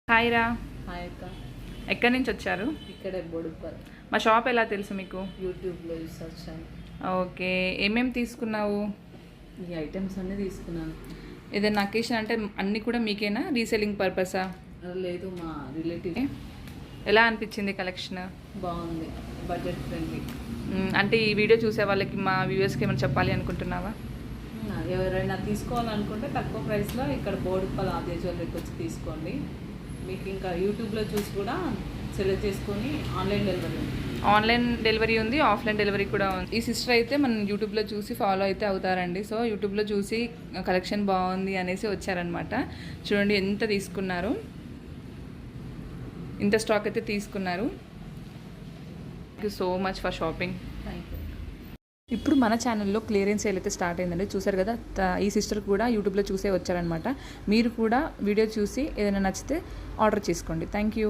Hi రా. Hi అక్క. ఎక్కడి నుంచి వచ్చారు? ఇక్కడే బొడుపల్. మా షాప్ ఎలా తెలుసు మీకు? యూట్యూబ్లో చూసి వచ్చాను. ఓకే, ఏమేమి తీసుకున్నావు? ఈ ఐటమ్స్ అన్నీ తీసుకున్నాను. ఏదైనా అకేషన్ అంటే అన్నీ కూడా మీకేనా, రీసెల్లింగ్ పర్పసా? లేదు, మా రిలేటివ్. ఎలా అనిపించింది కలెక్షన్? బాగుంది, బడ్జెట్ ఫ్రెండ్లీ. అంటే ఈ వీడియో చూసే వాళ్ళకి, మా వ్యూవర్స్కి ఏమైనా చెప్పాలి అనుకుంటున్నావా? ఎవరైనా తీసుకోవాలనుకుంటే తక్కువ ప్రైస్లో ఇక్కడ బోడుపల్ ఆద్య జ్యువెలరీకి వచ్చి తీసుకోండి. మీకు ఇంకా యూట్యూబ్లో చూసి కూడా సెలెక్ట్ చేసుకొని ఆన్లైన్ డెలివరీ ఉంది, ఆఫ్లైన్ డెలివరీ కూడా ఉంది. ఈ సిస్టర్ అయితే మనం యూట్యూబ్లో చూసి ఫాలో అయితే అవుతారండి. సో యూట్యూబ్లో చూసి కలెక్షన్ బాగుంది అనేసి వచ్చారనమాట. చూడండి ఎంత తీసుకున్నారు, ఇంత స్టాక్ అయితే తీసుకున్నారు. Thank you so much for shopping. Thank you. ఇప్పుడు మన ఛానల్లో క్లియరెన్స్ సేల్ అయితే స్టార్ట్ అయిందండి. చూసారు కదా, ఈ సిస్టర్ కూడా యూట్యూబ్లో చూసే వచ్చారనమాట. మీరు కూడా వీడియో చూసి ఏదైనా నచ్చితే ఆర్డర్ చేసుకోండి. Thank you.